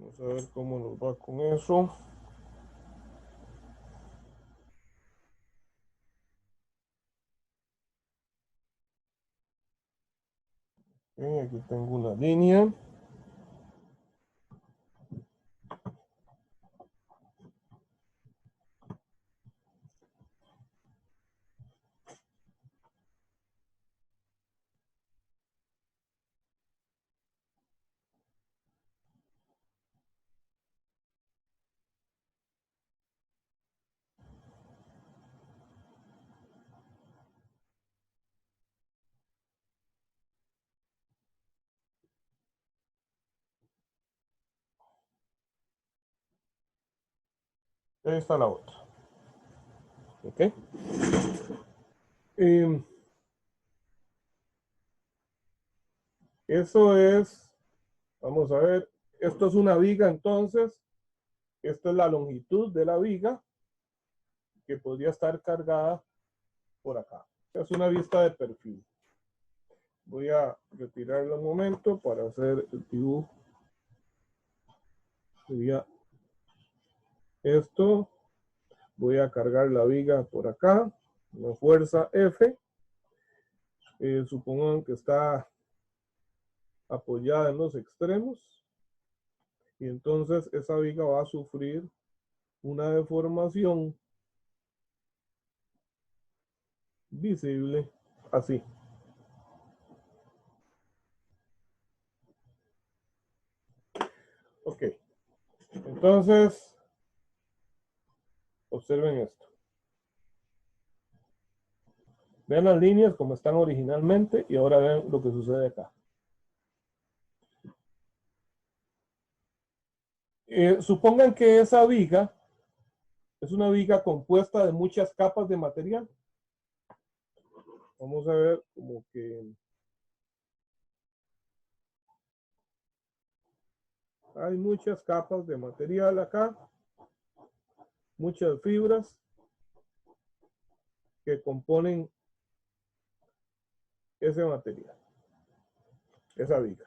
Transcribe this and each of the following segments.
Vamos a ver cómo nos va con eso. Aquí tengo una línea. Ahí está la otra. ¿Ok? Eh, Eso es, vamos a ver, esto es una viga entonces. Esta es la longitud de la viga que podría estar cargada por acá. Es una vista de perfil. Voy a retirarlo un momento para hacer el dibujo. Sería esto. Voy a cargar la viga por acá. Una fuerza F. Supongan que está apoyada en los extremos. Y entonces esa viga va a sufrir una deformación visible así. Ok. Entonces, observen esto. Vean las líneas como están originalmente y ahora vean lo que sucede acá. Supongan que esa viga es una viga compuesta de muchas capas de material. Vamos a ver como que hay muchas capas de material acá, muchas fibras que componen ese material, esa viga.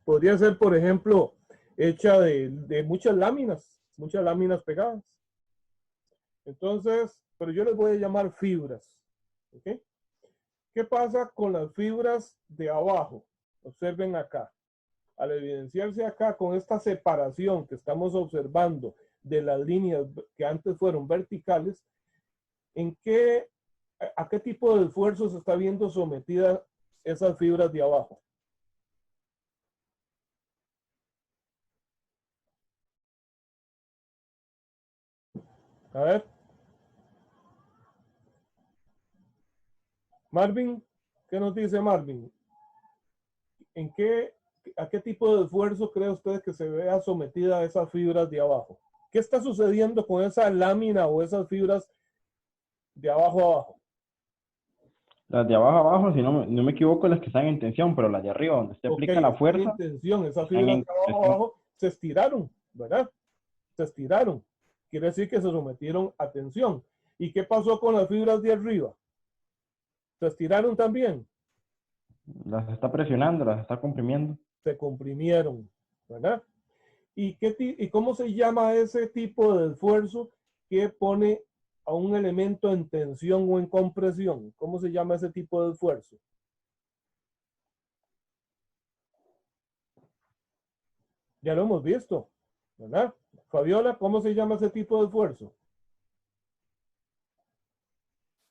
Podría ser, por ejemplo, hecha de muchas láminas pegadas. Entonces, pero yo les voy a llamar fibras. ¿Ok? ¿Qué pasa con las fibras de abajo? Observen acá. Al evidenciarse acá con esta separación que estamos observando de las líneas que antes fueron verticales, ¿a qué tipo de esfuerzo se está viendo sometida esas fibras de abajo? A ver, Marvin, ¿qué nos dice Marvin? ¿A qué tipo de esfuerzo cree usted que se vea sometida a esas fibras de abajo? ¿Qué está sucediendo con esa lámina o esas fibras de abajo a abajo? Las de abajo abajo, si no me equivoco, las que están en tensión, pero las de arriba, donde se Ok, aplica la están en fuerza, tensión, esas están fibras en de abajo a presión. abajo se estiraron, ¿verdad? Se estiraron. Quiere decir que se sometieron a tensión. ¿Y qué pasó con las fibras de arriba? Se estiraron también, Las está presionando, las está comprimiendo. se comprimieron, ¿verdad? ¿Y cómo se llama ese tipo de esfuerzo que pone a un elemento en tensión o en compresión? ¿Cómo se llama ese tipo de esfuerzo? Ya lo hemos visto, ¿verdad? Fabiola, ¿cómo se llama ese tipo de esfuerzo?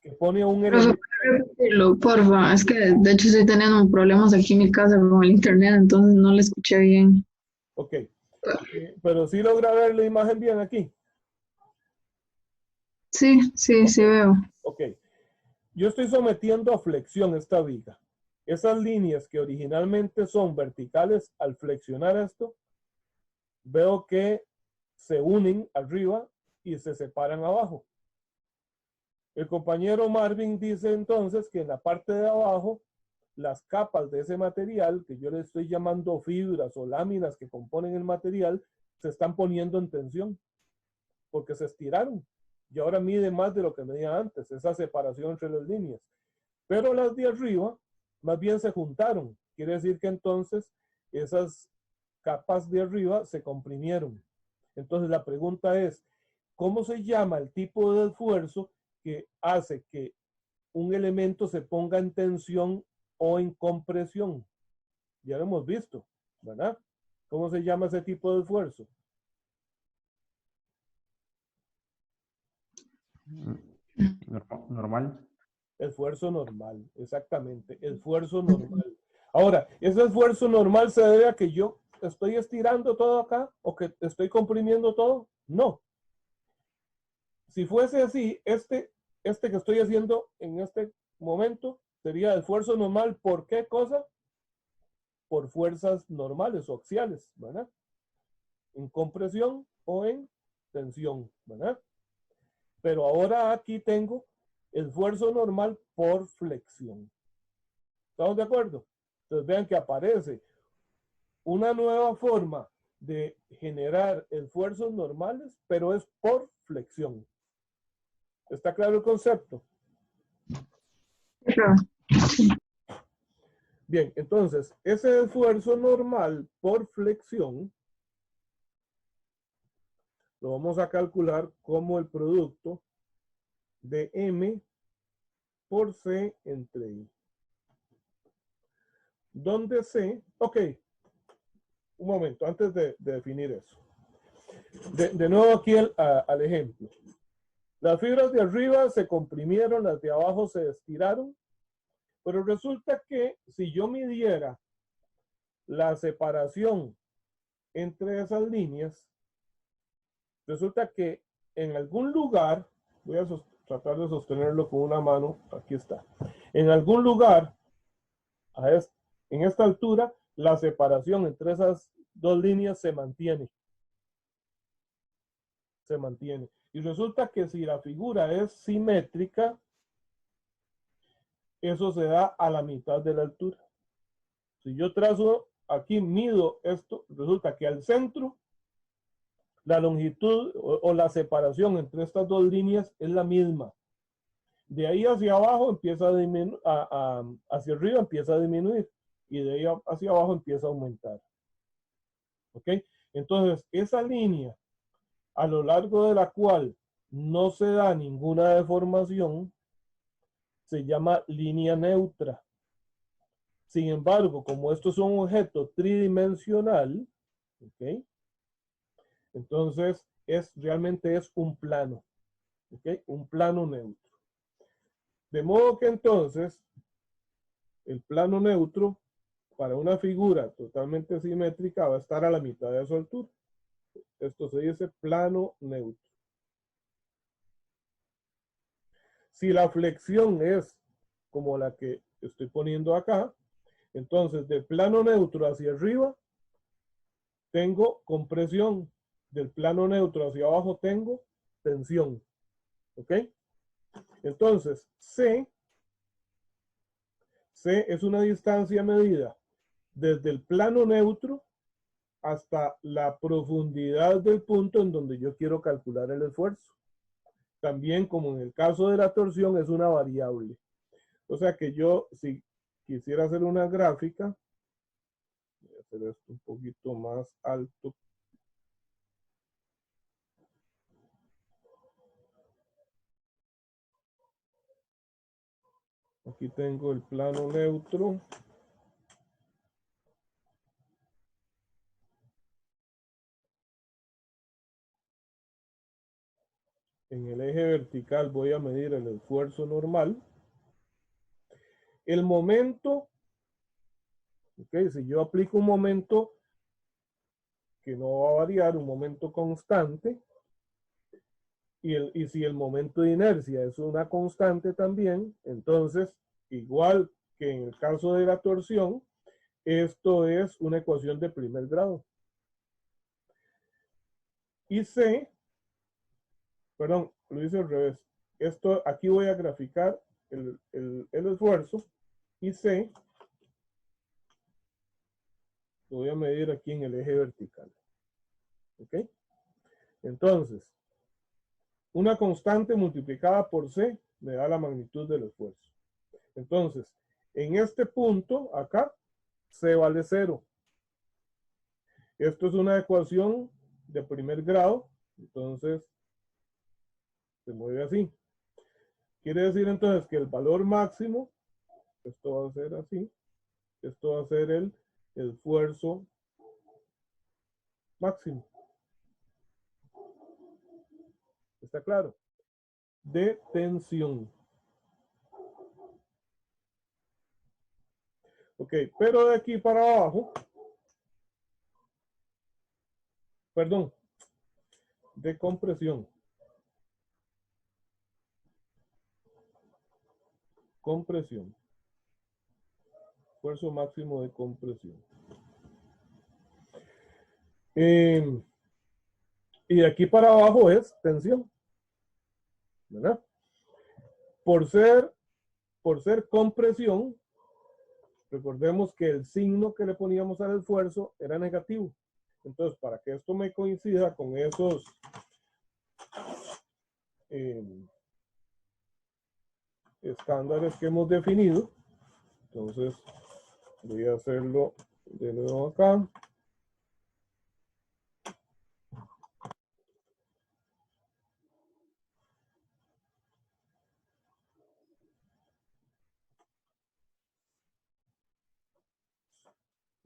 Que pone a un Profesor, elemento. ¿puede repetirlo, porfa? Es que de hecho estoy teniendo problemas aquí en mi casa con el internet, entonces no le escuché bien. Ok, pero sí logra ver la imagen bien aquí. Sí, sí, Ok, sí veo. ok. Yo estoy sometiendo a flexión esta viga. Esas líneas que originalmente son verticales, al flexionar esto, veo que se unen arriba y se separan abajo. El compañero Marvin dice entonces que en la parte de abajo, las capas de ese material, que yo le estoy llamando fibras o láminas que componen el material, se están poniendo en tensión porque se estiraron y ahora mide más de lo que medía antes, esa separación entre las líneas. Pero las de arriba más bien se juntaron. Quiere decir que entonces esas capas de arriba se comprimieron. Entonces la pregunta es, ¿cómo se llama el tipo de esfuerzo que hace que un elemento se ponga en tensión o en compresión? Ya lo hemos visto, ¿verdad? ¿Cómo se llama ese tipo de esfuerzo? Normal. Esfuerzo normal, exactamente, esfuerzo normal. Ahora, ¿ese esfuerzo normal se debe a que yo estoy estirando todo acá o que estoy comprimiendo todo? No. Si fuese así, este que estoy haciendo en este momento sería esfuerzo normal. ¿Por qué cosa? Por fuerzas normales o axiales, ¿verdad? En compresión o en tensión, ¿verdad? Pero ahora aquí tengo esfuerzo normal por flexión. ¿Estamos de acuerdo? Entonces vean que aparece una nueva forma de generar esfuerzos normales, pero es por flexión. ¿Está claro el concepto? Bien, entonces, ese esfuerzo normal por flexión lo vamos a calcular como el producto de M por C entre I. Donde C, ok, un momento, antes de definir eso. De nuevo aquí al ejemplo. Las fibras de arriba se comprimieron, las de abajo se estiraron, pero resulta que si yo midiera la separación entre esas líneas, resulta que en algún lugar, voy a tratar de sostenerlo con una mano, aquí está, en algún lugar, en esta altura, la separación entre esas dos líneas se mantiene. Se mantiene. Y resulta que si la figura es simétrica, eso se da a la mitad de la altura. Si yo trazo aquí, mido esto, resulta que al centro, la longitud o la separación entre estas dos líneas es la misma. De ahí hacia abajo empieza a disminuir, hacia arriba empieza a disminuir y de ahí hacia abajo empieza a aumentar. ¿Ok? Entonces, esa línea a lo largo de la cual no se da ninguna deformación se llama línea neutra. Sin embargo, como esto es un objeto tridimensional, ¿ok? Entonces realmente es un plano, ¿ok? Un plano neutro. De modo que entonces el plano neutro para una figura totalmente simétrica va a estar a la mitad de su altura. Esto se dice plano neutro. Si la flexión es como la que estoy poniendo acá, entonces del plano neutro hacia arriba tengo compresión, del plano neutro hacia abajo tengo tensión. ¿Ok? Entonces, C es una distancia medida desde el plano neutro hasta la profundidad del punto en donde yo quiero calcular el esfuerzo. También, como en el caso de la torsión, es una variable. O sea que yo, si quisiera hacer una gráfica, voy a hacer esto un poquito más alto. Aquí tengo el plano neutro. En el eje vertical voy a medir el esfuerzo normal. El momento, ok, si yo aplico un momento que no va a variar, un momento constante, y si el momento de inercia es una constante también, entonces, igual que en el caso de la torsión, esto es una ecuación de primer grado. Y C, perdón, lo hice al revés. Esto, aquí voy a graficar el esfuerzo y C lo voy a medir aquí en el eje vertical. ¿Ok? Entonces, una constante multiplicada por C me da la magnitud del esfuerzo. Entonces, en este punto, acá, C vale 0. Esto es una ecuación de primer grado, entonces se mueve así. Quiere decir entonces que el valor máximo, esto va a ser así, esto va a ser el esfuerzo máximo. ¿Está claro? De tensión. Ok, pero de aquí para abajo, perdón, de compresión. Compresión. Esfuerzo máximo de compresión. Y de aquí para abajo es tensión. ¿Verdad? Por ser compresión, recordemos que el signo que le poníamos al esfuerzo era negativo. Entonces, para que esto me coincida con esos estándares que hemos definido, entonces voy a hacerlo de nuevo acá.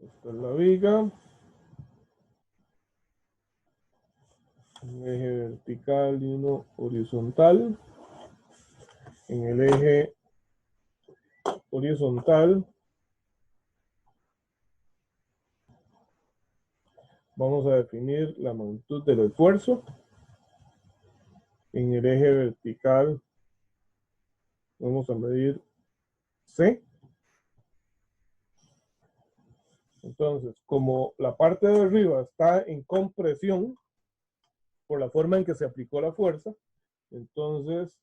Esta es la viga. Un eje vertical y uno horizontal. En el eje horizontal vamos a definir la magnitud del esfuerzo. En el eje vertical vamos a medir C. Entonces, como la parte de arriba está en compresión, por la forma en que se aplicó la fuerza, entonces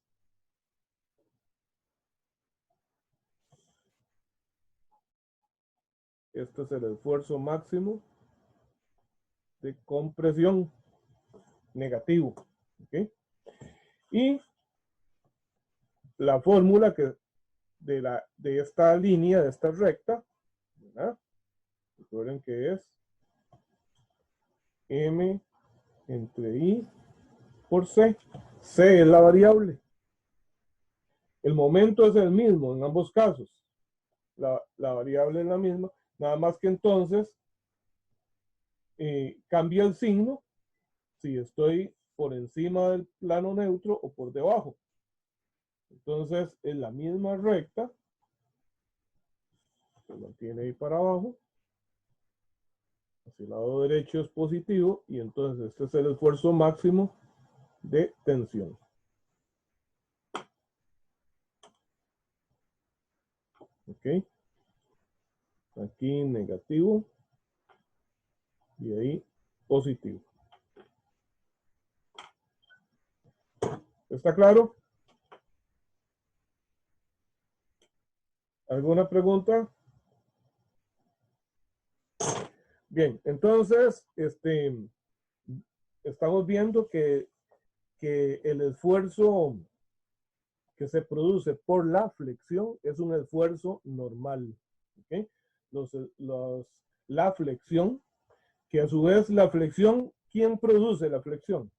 este es el esfuerzo máximo de compresión negativo. ¿Okay? Y la fórmula que de esta línea, de esta recta, ¿verdad? Recuerden que es M entre I por C. C es la variable. El momento es el mismo en ambos casos. La variable es la misma, nada más que entonces cambia el signo si estoy por encima del plano neutro o por debajo. Entonces es la misma recta, se mantiene ahí para abajo, hacia el lado derecho es positivo y entonces este es el esfuerzo máximo de tensión. Ok, aquí negativo y ahí positivo. ¿Está claro? ¿Alguna pregunta? Bien, entonces, estamos viendo que el esfuerzo que se produce por la flexión es un esfuerzo normal. ¿Okay? La flexión, que a su vez la flexión, ¿quién produce la flexión?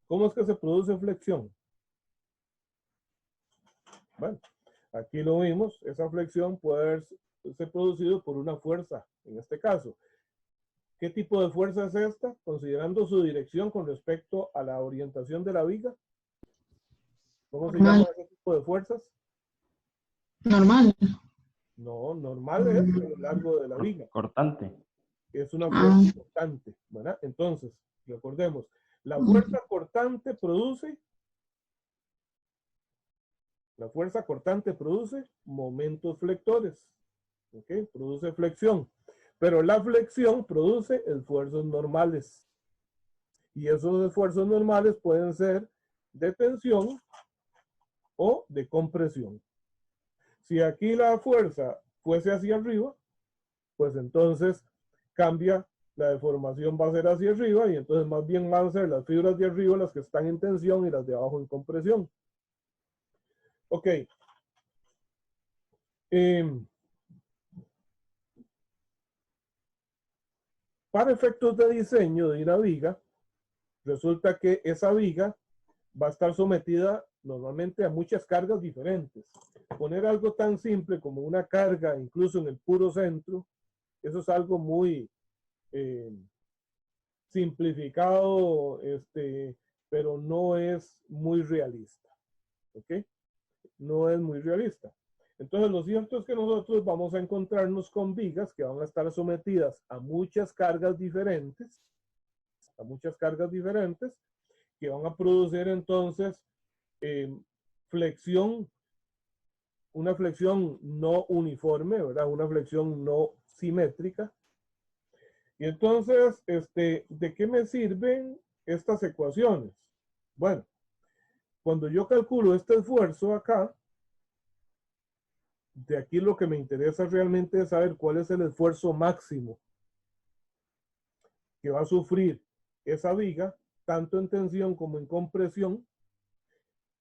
¿Cómo es que se produce flexión? Bueno, aquí lo vimos, esa flexión puede ser producido por una fuerza, en este caso. ¿Qué tipo de fuerza es esta? Considerando su dirección con respecto a la orientación de la viga. ¿Cómo se llama ese tipo de fuerzas? Normal. No, normal es a lo largo de la viga. Cortante. Es una fuerza cortante, ¿verdad? Entonces, recordemos, la fuerza cortante produce momentos flectores, ¿ok? Produce flexión, pero la flexión produce esfuerzos normales. Y esos esfuerzos normales pueden ser de tensión o de compresión. Si aquí la fuerza fuese hacia arriba, pues entonces cambia, la deformación va a ser hacia arriba y entonces más bien van a ser las fibras de arriba las que están en tensión y las de abajo en compresión. Ok. para efectos de diseño de una viga, resulta que esa viga va a estar sometida normalmente a muchas cargas diferentes. Poner algo tan simple como una carga, incluso en el puro centro, eso es algo muy simplificado, pero no es muy realista. ¿Ok? No es muy realista. Entonces, lo cierto es que nosotros vamos a encontrarnos con vigas que van a estar sometidas a muchas cargas diferentes, que van a producir entonces flexión, una flexión no uniforme, ¿verdad? Una flexión no simétrica. Y entonces, ¿de qué me sirven estas ecuaciones? Bueno, cuando yo calculo este esfuerzo acá, de aquí lo que me interesa realmente es saber cuál es el esfuerzo máximo que va a sufrir esa viga, tanto en tensión como en compresión,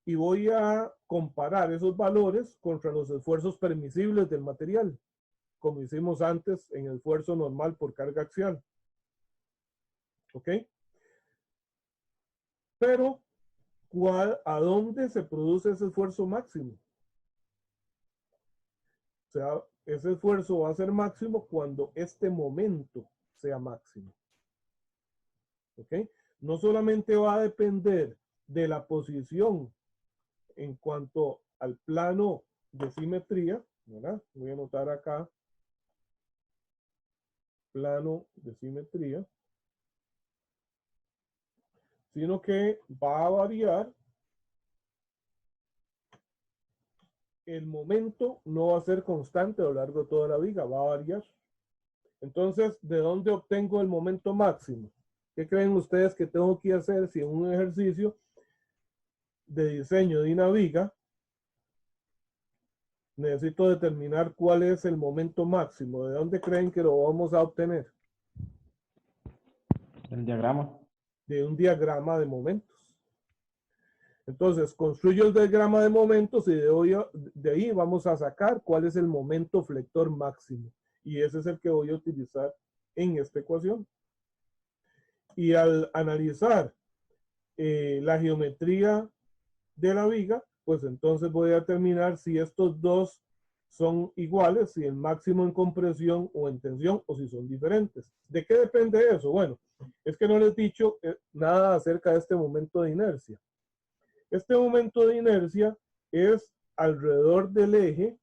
y voy a comparar esos valores contra los esfuerzos permisibles del material, como hicimos antes en el esfuerzo normal por carga axial. ¿Ok? Pero, ¿a dónde se produce ese esfuerzo máximo? O sea, ese esfuerzo va a ser máximo cuando este momento sea máximo. ¿Ok? No solamente va a depender de la posición en cuanto al plano de simetría, ¿verdad? Voy a anotar acá plano de simetría, sino que va a variar el momento, no va a ser constante a lo largo de toda la viga, va a variar. Entonces, ¿de dónde obtengo el momento máximo? ¿Qué creen ustedes que tengo que hacer si en un ejercicio de diseño de una viga necesito determinar cuál es el momento máximo? ¿De dónde creen que lo vamos a obtener? El diagrama. De un diagrama de momentos. Entonces, construyo el diagrama de momentos y de ahí vamos a sacar cuál es el momento flector máximo. Y ese es el que voy a utilizar en esta ecuación. Y al analizar la geometría de la viga, pues entonces voy a determinar si estos dos son iguales, si el máximo en compresión o en tensión, o si son diferentes. ¿De qué depende eso? Bueno, es que no les he dicho nada acerca de este momento de inercia. Este momento de inercia es alrededor del eje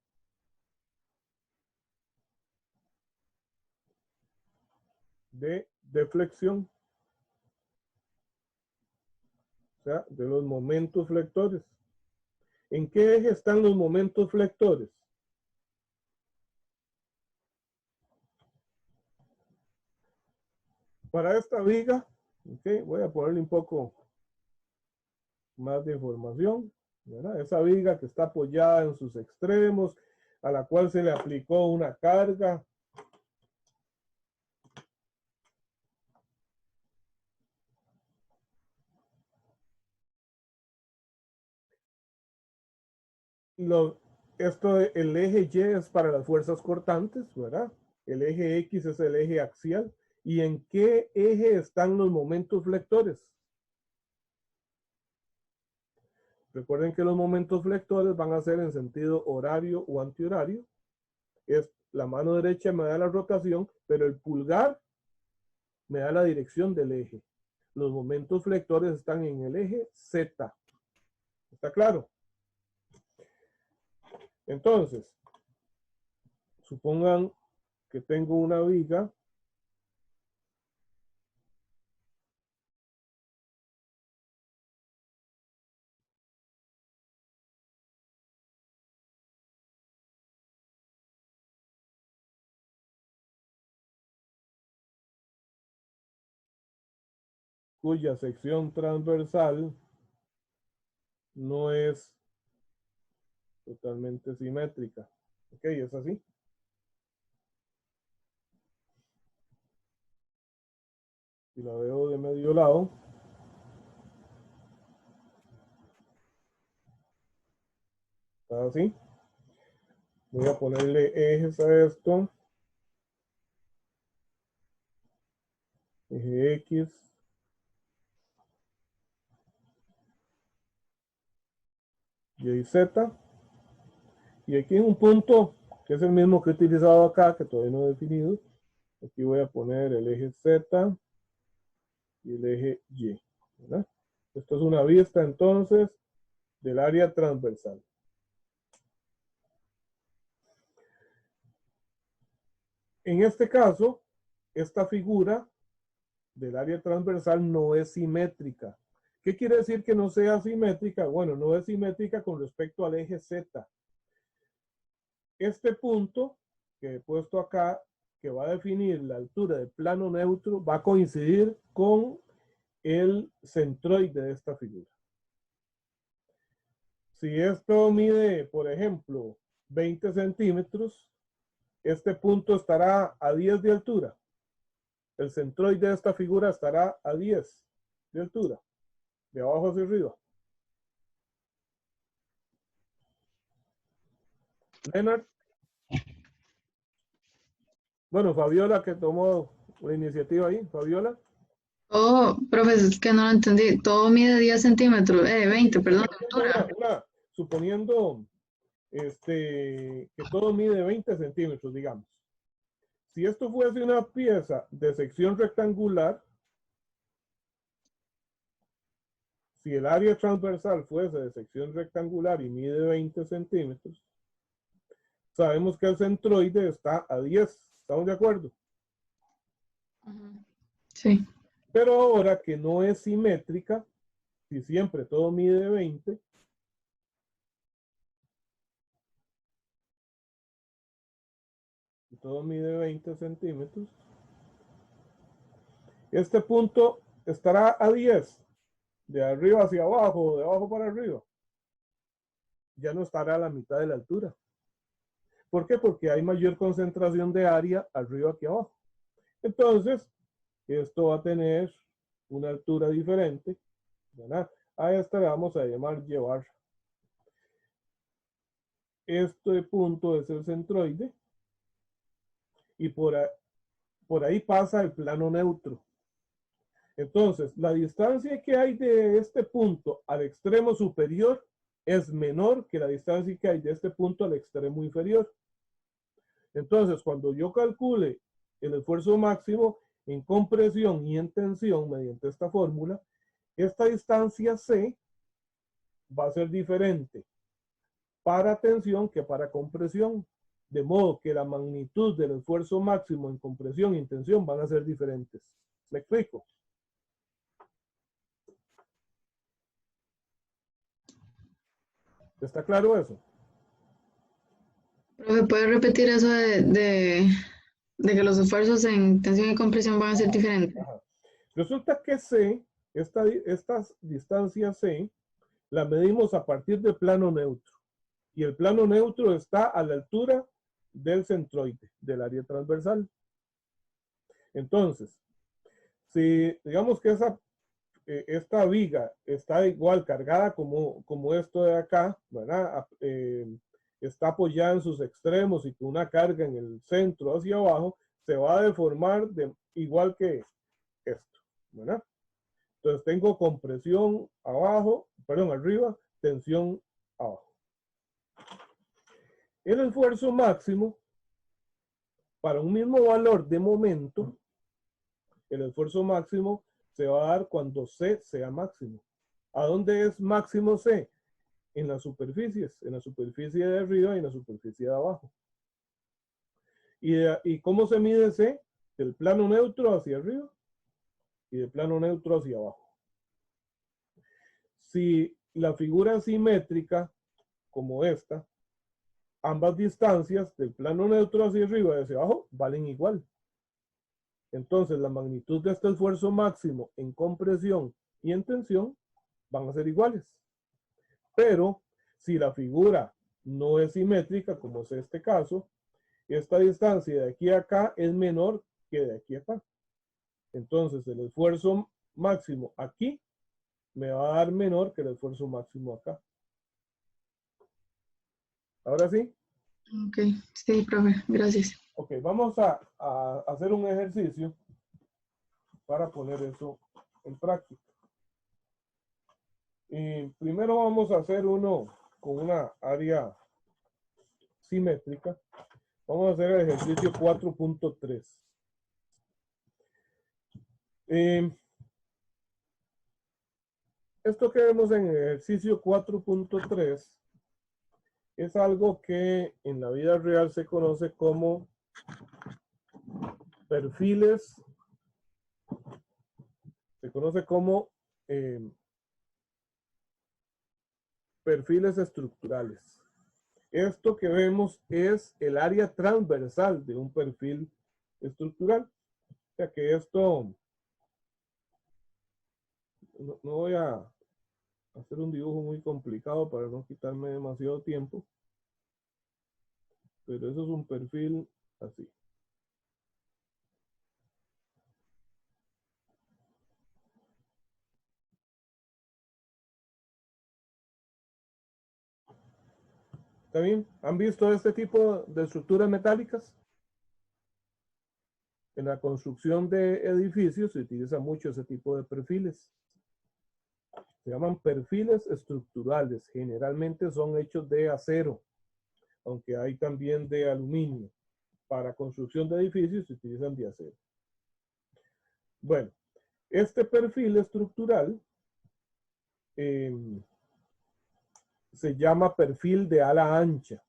de deflexión, o sea, de los momentos flectores. ¿En qué eje están los momentos flectores? Para esta viga, okay, voy a ponerle un poco más de información, ¿verdad? Esa viga que está apoyada en sus extremos, a la cual se le aplicó una carga. El eje Y es para las fuerzas cortantes, ¿verdad? El eje X es el eje axial. ¿Y en qué eje están los momentos flectores? Recuerden que los momentos flectores van a ser en sentido horario o antihorario. Es la mano derecha me da la rotación, pero el pulgar me da la dirección del eje. Los momentos flectores están en el eje Z. ¿Está claro? Entonces, supongan que tengo una viga cuya sección transversal no es totalmente simétrica. Ok, es así. Si la veo de medio lado, está así. Voy a ponerle ejes a esto. X y z. Y aquí en un punto que es el mismo que he utilizado acá, que todavía no he definido. Aquí voy a poner el eje Z y el eje Y, ¿verdad? Esto es una vista entonces del área transversal. En este caso, esta figura del área transversal no es simétrica. ¿Qué quiere decir que no sea simétrica? Bueno, no es simétrica con respecto al eje Z. Este punto que he puesto acá, que va a definir la altura del plano neutro, va a coincidir con el centroide de esta figura. Si esto mide, por ejemplo, 20 centímetros, este punto estará a 10 de altura. El centroide de esta figura estará a 10 de altura, de abajo hacia arriba. Leonard. Bueno, Fabiola que tomó la iniciativa ahí. Fabiola. Oh, profe, es que no lo entendí. Todo mide 10 centímetros, 20, perdón, de altura. Suponiendo que todo mide 20 centímetros, digamos. Si esto fuese una pieza de sección rectangular, si el área transversal fuese de sección rectangular y mide 20 centímetros, sabemos que el centroide está a 10. ¿Estamos de acuerdo? Sí. Pero ahora que no es simétrica, si siempre todo mide 20, y todo mide 20 centímetros, este punto estará a 10, de arriba hacia abajo, de abajo para arriba. Ya no estará a la mitad de la altura. ¿Por qué? Porque hay mayor concentración de área arriba que abajo. Entonces, esto va a tener una altura diferente, ¿verdad? A esta le vamos a llamar llevar. Este punto es el centroide y por ahí pasa el plano neutro. Entonces, la distancia que hay de este punto al extremo superior es menor que la distancia que hay de este punto al extremo inferior. Entonces, cuando yo calcule el esfuerzo máximo en compresión y en tensión mediante esta fórmula, esta distancia C va a ser diferente para tensión que para compresión, de modo que la magnitud del esfuerzo máximo en compresión y en tensión van a ser diferentes. ¿Me explico? ¿Está claro eso? Profe, ¿puede repetir eso de que los esfuerzos en tensión y compresión van a ser diferentes? Ajá. Resulta que C, esta distancia C, la medimos a partir del plano neutro. Y el plano neutro está a la altura del centroide, del área transversal. Entonces, si digamos que esta viga está igual cargada como esto de acá, ¿verdad? Está apoyada en sus extremos y con una carga en el centro hacia abajo, se va a deformar igual que esto, ¿verdad? Entonces tengo compresión arriba, tensión abajo. El esfuerzo máximo para un mismo valor de momento, el esfuerzo máximo se va a dar cuando C sea máximo. ¿A dónde es máximo C? En las superficies, en la superficie de arriba y en la superficie de abajo. ¿Y cómo se mide C? Del plano neutro hacia arriba y del plano neutro hacia abajo. Si la figura es simétrica, como esta, ambas distancias del plano neutro hacia arriba y hacia abajo valen igual. Entonces la magnitud de este esfuerzo máximo en compresión y en tensión van a ser iguales. Pero si la figura no es simétrica, como es este caso, esta distancia de aquí a acá es menor que de aquí a acá. Entonces el esfuerzo máximo aquí me va a dar menor que el esfuerzo máximo acá. ¿Ahora sí? Ok, sí, profe, gracias. Ok, vamos a hacer un ejercicio para poner eso en práctica. Primero vamos a hacer uno con una área simétrica. Vamos a hacer el ejercicio 4.3. Esto que vemos en el ejercicio 4.3 es algo que en la vida real se conoce como perfiles, se conoce como perfiles estructurales. Esto que vemos es el área transversal de un perfil estructural. O sea que esto, no voy a hacer un dibujo muy complicado para no quitarme demasiado tiempo, pero eso es un perfil así. ¿Está bien? ¿Han visto este tipo de estructuras metálicas? En la construcción de edificios se utiliza mucho ese tipo de perfiles. Se llaman perfiles estructurales. Generalmente son hechos de acero, aunque hay también de aluminio. Para construcción de edificios se utilizan de acero. Bueno, este perfil estructural se llama perfil de ala ancha.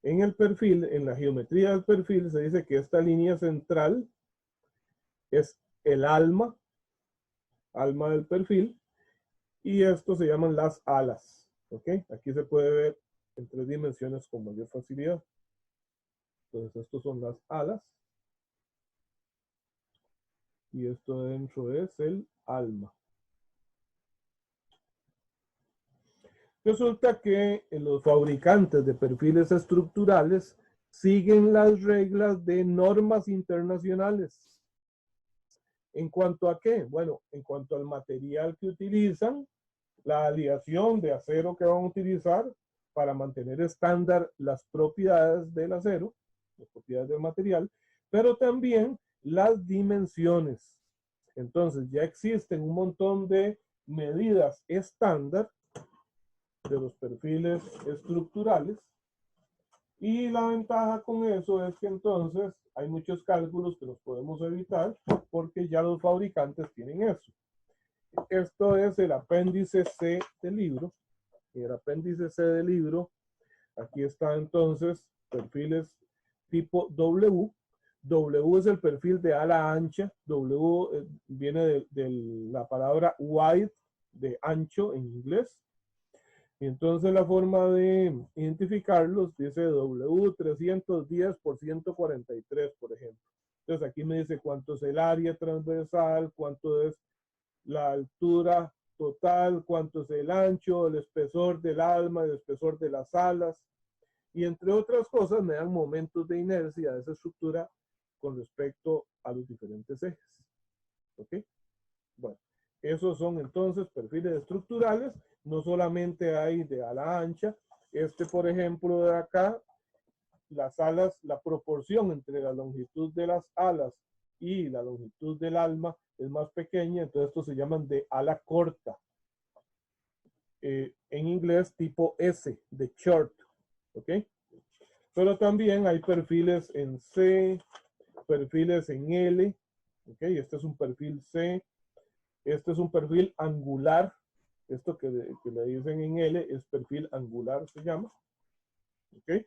En el perfil, en la geometría del perfil, se dice que esta línea central es el alma del perfil, y esto se llaman las alas. ¿Ok? Aquí se puede ver en 3 dimensiones con mayor facilidad. Entonces, estos son las alas. Y esto dentro es el alma. Resulta que los fabricantes de perfiles estructurales siguen las reglas de normas internacionales. ¿En cuanto a qué? Bueno, en cuanto al material que utilizan, la aleación de acero que van a utilizar para mantener estándar las propiedades del acero, las propiedades del material, pero también las dimensiones. Entonces ya existen un montón de medidas estándar de los perfiles estructurales, y la ventaja con eso es que entonces hay muchos cálculos que los podemos evitar porque ya los fabricantes tienen eso. Esto es el apéndice C del libro. Y el apéndice C del libro, aquí está entonces perfiles tipo W. W es el perfil de ala ancha. W viene de la palabra wide, de ancho en inglés. Y entonces la forma de identificarlos dice W310 por 143, por ejemplo. Entonces aquí me dice cuánto es el área transversal, cuánto es la altura total, cuánto es el ancho, el espesor del alma, el espesor de las alas, y entre otras cosas me dan momentos de inercia de esa estructura con respecto a los diferentes ejes. ¿Ok? Bueno, esos son entonces perfiles estructurales. No solamente hay de ala ancha. Por ejemplo, de acá, las alas, la proporción entre la longitud de las alas y la longitud del alma es más pequeña, entonces estos se llaman de ala corta. En inglés tipo S, de short. ¿Ok? Pero también hay perfiles en C, perfiles en L. ¿Ok? Este es un perfil C. Este es un perfil angular. Esto que le dicen en L es perfil angular, se llama. ¿Ok?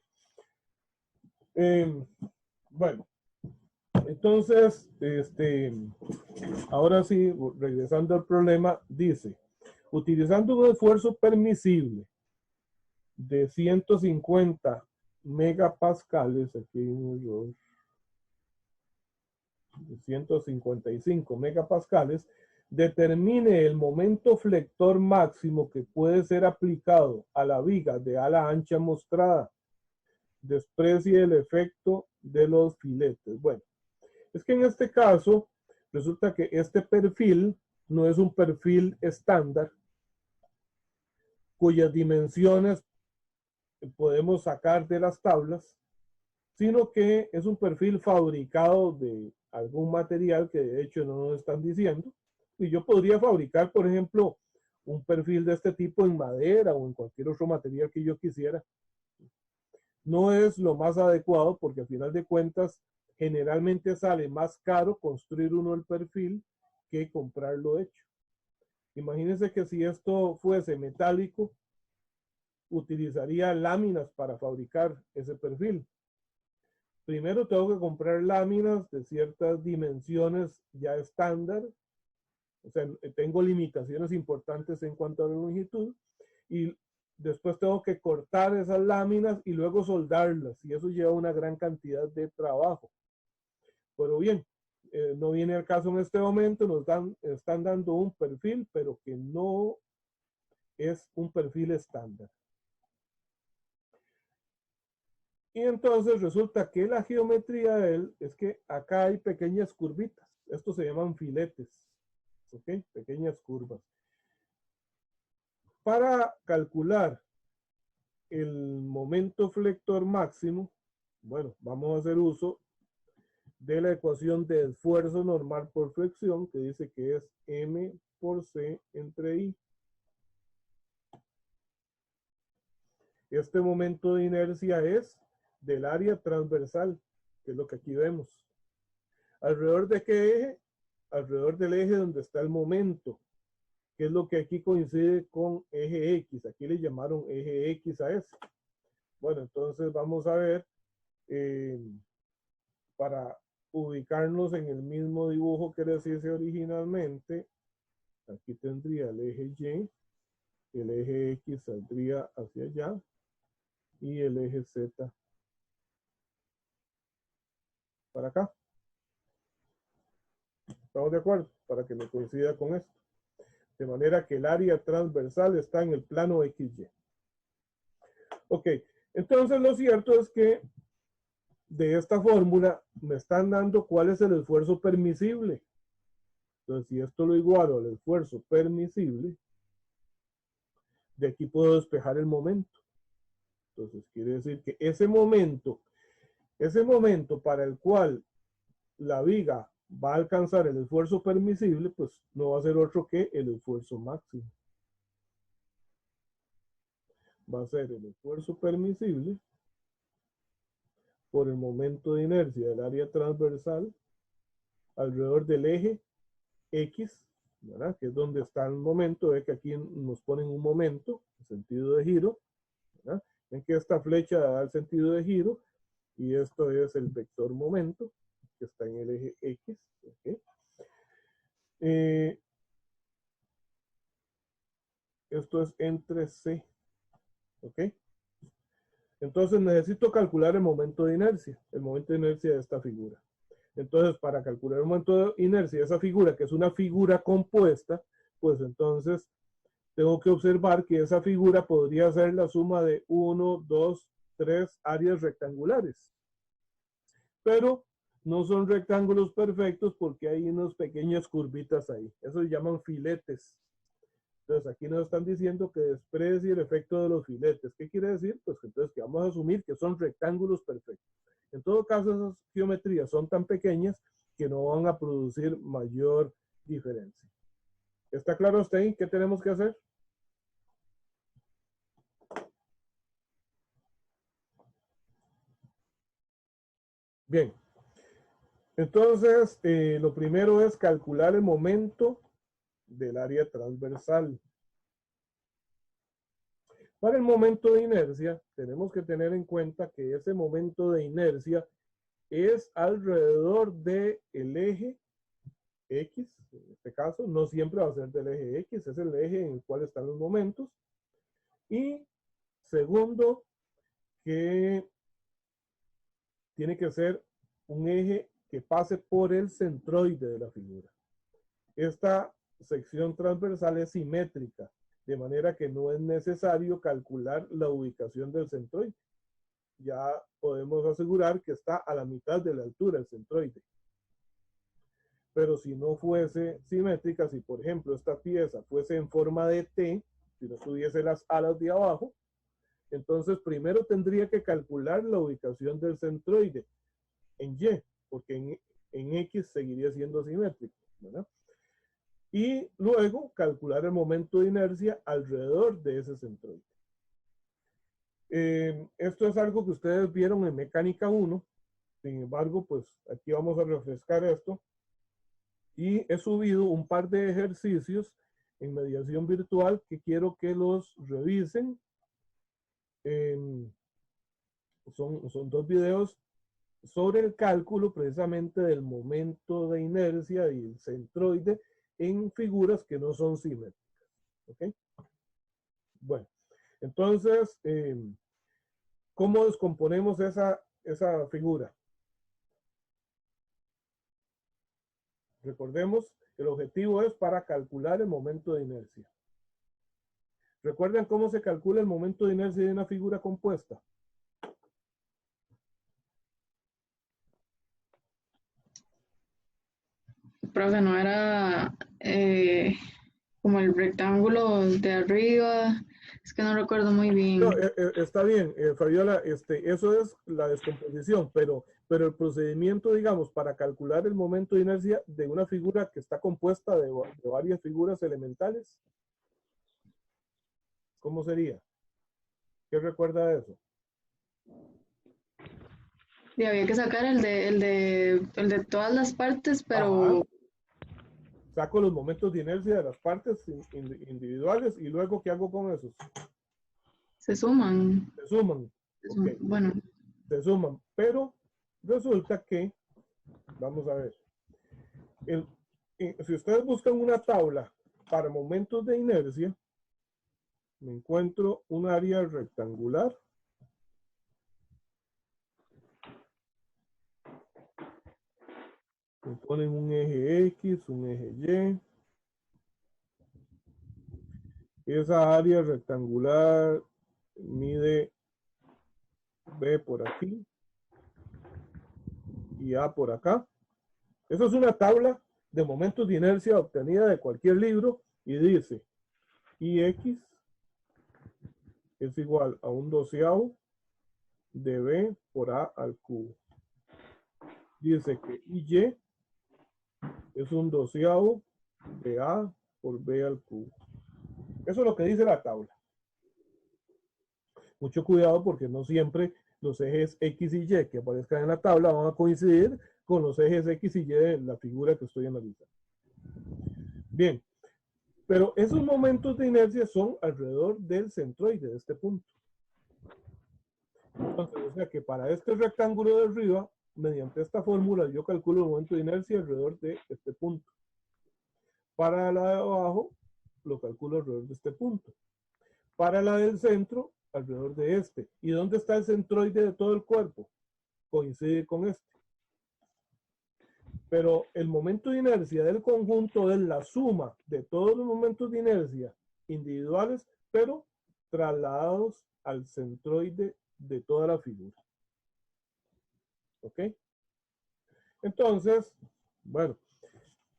Bueno, entonces, ahora sí, regresando al problema, dice, utilizando un esfuerzo permisible de 150 megapascales, aquí yo, 155 megapascales, determine el momento flector máximo que puede ser aplicado a la viga de ala ancha mostrada. Desprecie el efecto de los filetes. Bueno, es que en este caso resulta que este perfil no es un perfil estándar cuyas dimensiones podemos sacar de las tablas, sino que es un perfil fabricado de algún material que de hecho no nos están diciendo. Y yo podría fabricar, por ejemplo, un perfil de este tipo en madera o en cualquier otro material que yo quisiera. No es lo más adecuado porque al final de cuentas generalmente sale más caro construir uno el perfil que comprarlo hecho. Imagínense que si esto fuese metálico, utilizaría láminas para fabricar ese perfil. Primero tengo que comprar láminas de ciertas dimensiones ya estándar. O sea, tengo limitaciones importantes en cuanto a la longitud. Y después tengo que cortar esas láminas y luego soldarlas. Y eso lleva una gran cantidad de trabajo. Pero bien, no viene al caso en este momento. Están dando un perfil, pero que no es un perfil estándar. Y entonces resulta que la geometría de él es que acá hay pequeñas curvitas. Estos se llaman filetes. ¿Ok? Pequeñas curvas. Para calcular el momento flector máximo, bueno, vamos a hacer uso de la ecuación de esfuerzo normal por flexión, que dice que es M por C entre I. Este momento de inercia es del área transversal, que es lo que aquí vemos. ¿Alrededor de qué eje? Alrededor del eje donde está el momento, que es lo que aquí coincide con eje X. Aquí le llamaron eje X a ese. Bueno, entonces vamos a ver, para ubicarnos en el mismo dibujo que les hice originalmente, aquí tendría el eje Y, el eje X saldría hacia allá y el eje Z para acá. ¿Estamos de acuerdo? Para que me coincida con esto. De manera que el área transversal está en el plano XY. Ok, entonces lo cierto es que de esta fórmula me están dando cuál es el esfuerzo permisible. Entonces, si esto lo igualo al esfuerzo permisible, de aquí puedo despejar el momento. Entonces, quiere decir que ese momento para el cual la viga va a alcanzar el esfuerzo permisible, pues no va a ser otro que el esfuerzo máximo. Va a ser el esfuerzo permisible por el momento de inercia del área transversal alrededor del eje X, ¿verdad? Que es donde está el momento. Ve que aquí nos ponen un momento, el sentido de giro, ¿verdad? Ven que esta flecha da el sentido de giro y esto es el vector momento que está en el eje X. ¿Okay? Esto es entre C. ¿Ok? Entonces necesito calcular el momento de inercia de esta figura. Entonces, para calcular el momento de inercia de esa figura, que es una figura compuesta, pues entonces tengo que observar que esa figura podría ser la suma de 1, 2, 3 áreas rectangulares. Pero no son rectángulos perfectos porque hay unas pequeñas curvitas ahí. Eso se llaman filetes. Entonces aquí nos están diciendo que desprecie el efecto de los filetes. ¿Qué quiere decir? Pues que entonces que vamos a asumir que son rectángulos perfectos. En todo caso, esas geometrías son tan pequeñas que no van a producir mayor diferencia. ¿Está claro usted qué tenemos que hacer? Bien. Entonces, lo primero es calcular el momento del área transversal. Para el momento de inercia, tenemos que tener en cuenta que ese momento de inercia es alrededor del eje X, en este caso, no siempre va a ser del eje X, es el eje en el cual están los momentos. Y segundo, que tiene que ser un eje que pase por el centroide de la figura. Esta sección transversal es simétrica, de manera que no es necesario calcular la ubicación del centroide. Ya podemos asegurar que está a la mitad de la altura el centroide. Pero si no fuese simétrica, si por ejemplo esta pieza fuese en forma de T, si no tuviese las alas de abajo, entonces primero tendría que calcular la ubicación del centroide en Y, porque en X seguiría siendo asimétrico, ¿verdad? Y luego calcular el momento de inercia alrededor de ese centroide. Esto es algo que ustedes vieron en mecánica 1. Sin embargo, pues aquí vamos a refrescar esto. Y he subido un par de ejercicios en mediación virtual que quiero que los revisen. Son dos videos sobre el cálculo precisamente del momento de inercia y el centroide en figuras que no son simétricas. ¿Ok? Bueno, entonces, ¿cómo descomponemos esa figura? Recordemos que el objetivo es para calcular el momento de inercia. ¿Recuerdan cómo se calcula el momento de inercia de una figura compuesta? Profe, no era como el rectángulo de arriba, es que no recuerdo muy bien. No, está bien, Fabiola, eso es la descomposición, pero el procedimiento, digamos, para calcular el momento de inercia de una figura que está compuesta de varias figuras elementales, ¿cómo sería? ¿Qué recuerda de eso? Y había que sacar el de todas las partes, Ajá. pero Saco los momentos de inercia de las partes individuales y luego, ¿qué hago con esos? se suman. Se suman. Ok, Bueno, se suman, pero resulta que, vamos a ver, si ustedes buscan una tabla para momentos de inercia, me encuentro un área rectangular. Me ponen un eje X, un eje Y. Esa área rectangular mide B por aquí y A por acá. Eso es una tabla de momentos de inercia obtenida de cualquier libro y dice IX es igual a un doceavo de B por A al cubo. Dice que IY es un doceavo de A por B al cubo. Eso es lo que dice la tabla. Mucho cuidado porque no siempre los ejes X y Y que aparezcan en la tabla van a coincidir con los ejes X y Y de la figura que estoy analizando. Bien, pero esos momentos de inercia son alrededor del centroide de este punto. Entonces, o sea que para este rectángulo de arriba, mediante esta fórmula, yo calculo el momento de inercia alrededor de este punto. Para la de abajo, lo calculo alrededor de este punto. Para la del centro, alrededor de este. ¿Y dónde está el centroide de todo el cuerpo? Coincide con este. Pero el momento de inercia del conjunto es la suma de todos los momentos de inercia individuales, pero trasladados al centroide de toda la figura. ¿Ok? Entonces, bueno,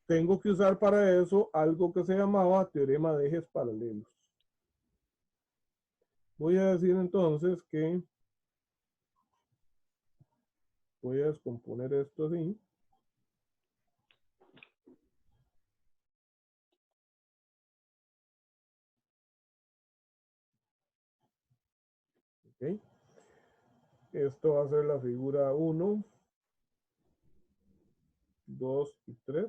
tengo que usar para eso algo que se llamaba teorema de ejes paralelos. Voy a decir entonces que voy a descomponer esto así. ¿Ok? Esto va a ser la figura 1, 2 y 3.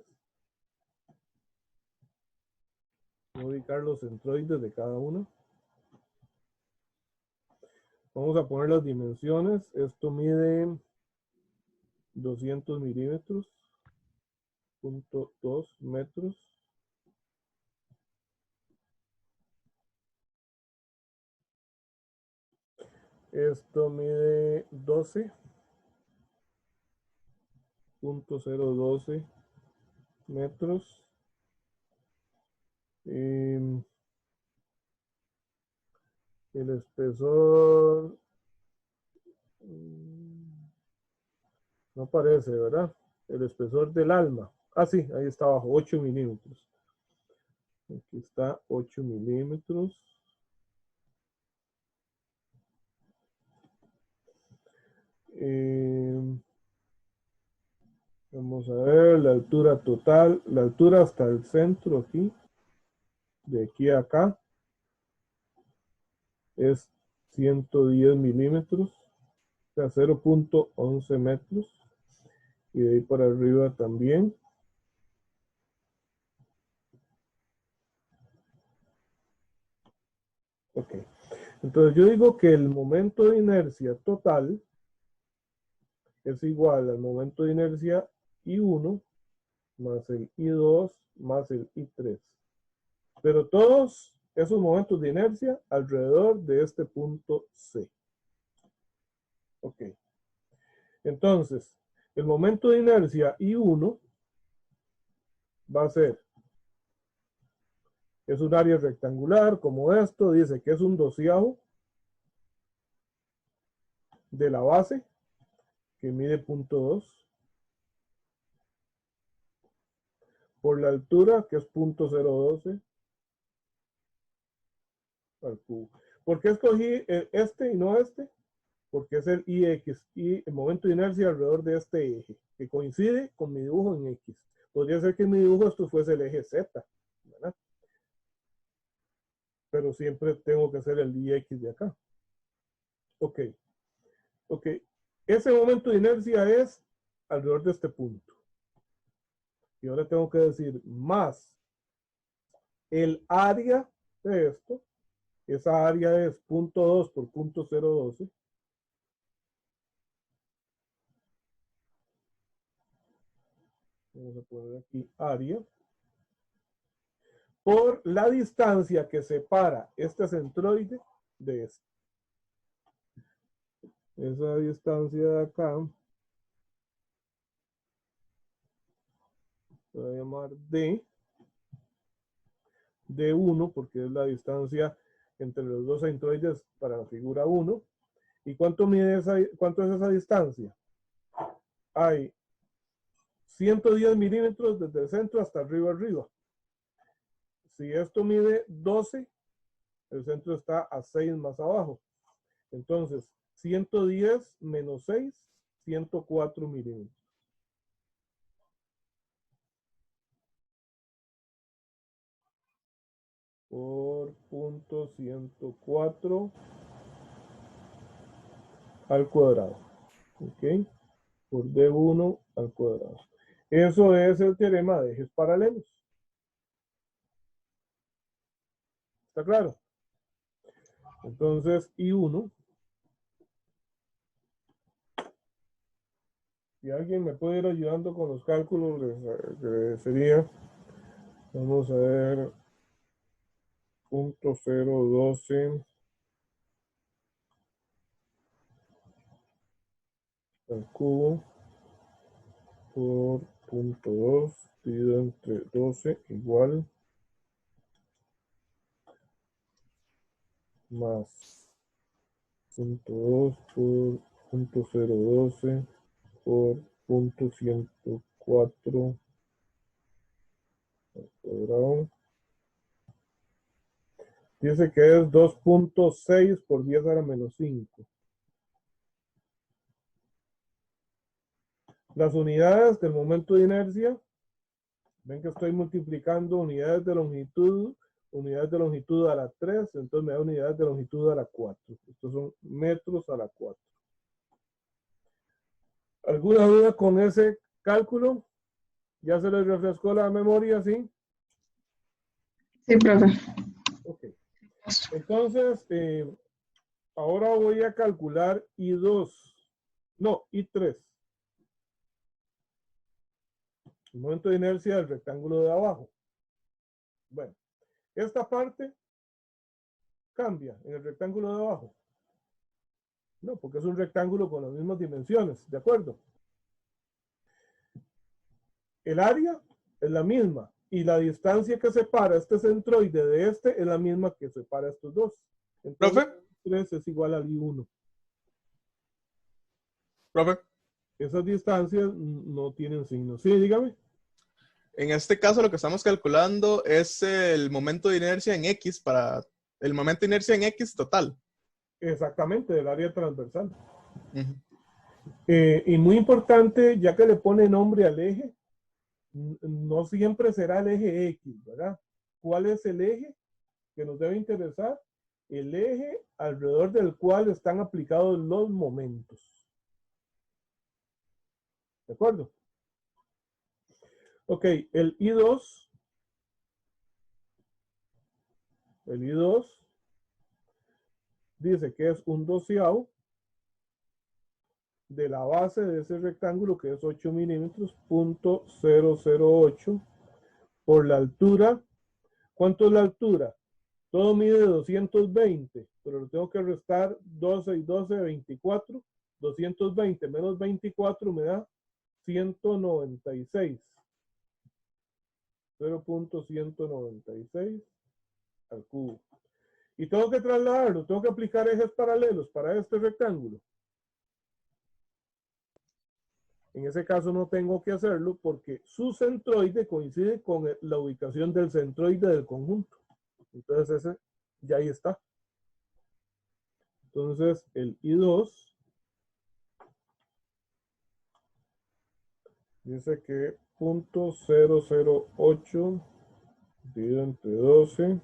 Voy a ubicar los centroides de cada uno. Vamos a poner las dimensiones. Esto mide 200 milímetros, 0.2 metros. Esto mide 12.012 metros. El espesor no aparece, ¿verdad? El espesor del alma. Ah, sí, ahí está abajo, 8 milímetros. Aquí está 8 milímetros. Vamos a ver la altura total, la altura hasta el centro aquí, de aquí a acá, es 110 milímetros, o sea, 0.11 metros. Y de ahí para arriba también. Ok. Entonces yo digo que el momento de inercia total es igual al momento de inercia I1 más el I2 más el I3. Pero todos esos momentos de inercia alrededor de este punto C. Ok. Entonces, el momento de inercia I1 va a ser, es un área rectangular como esto, dice que es un doceavo de la base, que mide 0.2, por la altura, que es 0.012 al cubo. ¿Por qué escogí este y no este? Porque es el IX, y el momento de inercia alrededor de este eje, que coincide con mi dibujo en X. Podría ser que en mi dibujo esto fuese el eje Z, ¿verdad? Pero siempre tengo que hacer el IX de acá. Ok. Ok. Ese momento de inercia es alrededor de este punto. Y ahora tengo que decir más el área de esto. Esa área es 0.2 por 0.012. Vamos a poner aquí área. Por la distancia que separa este centroide de este. Esa distancia de acá, voy a llamar D1, porque es la distancia entre los dos centroides para la figura 1. ¿Y cuánto es esa distancia? Hay 110 milímetros desde el centro hasta arriba. Si esto mide 12, el centro está a 6 más abajo. Entonces, 110 menos 6, 104 milímetros. Por 0.104 al cuadrado. ¿Ok? Por D1 al cuadrado. Eso es el teorema de ejes paralelos. ¿Está claro? Entonces, I1. Si alguien me puede ir ayudando con los cálculos, les sería, vamos a ver, 0.012 al cubo por 0.2 dividido entre 12 igual más 0.2 por 0.012 por 0.104 al cuadrado. Dice que es 2.6 por 10 a la menos 5. Las unidades del momento de inercia, ven que estoy multiplicando unidades de longitud a la 3, entonces me da unidades de longitud a la 4. Estos son metros a la 4. ¿Alguna duda con ese cálculo? ¿Ya se les refrescó la memoria, sí? Sí, profe. Ok. Entonces, ahora voy a calcular I2. No, I3. El momento de inercia del rectángulo de abajo. Bueno, esta parte cambia en el rectángulo de abajo. No, porque es un rectángulo con las mismas dimensiones, ¿de acuerdo? El área es la misma y la distancia que separa este centroide de este es la misma que separa estos dos. Entonces, ¿Profe? 3 es igual al I1. ¿Profe? Esas distancias no tienen signo. Sí, dígame. En este caso lo que estamos calculando es el momento de inercia en X para el momento de inercia en X total. Exactamente, del área transversal. Y muy importante, ya que le pone nombre al eje, no siempre será el eje X, ¿verdad? ¿Cuál es el eje que nos debe interesar? El eje alrededor del cual están aplicados los momentos. ¿De acuerdo? Ok, el I2 dice que es un doceavo de la base de ese rectángulo, que es 8 milímetros, .008 por la altura. ¿Cuánto es la altura? Todo mide 220, pero lo tengo que restar 12 y 12, 24. 220 menos 24 me da 196. 0.196 al cubo. Y tengo que trasladarlo, tengo que aplicar ejes paralelos para este rectángulo. En ese caso no tengo que hacerlo porque su centroide coincide con la ubicación del centroide del conjunto. Entonces ese ya ahí está. Entonces el I2 dice que .008 dividido entre 12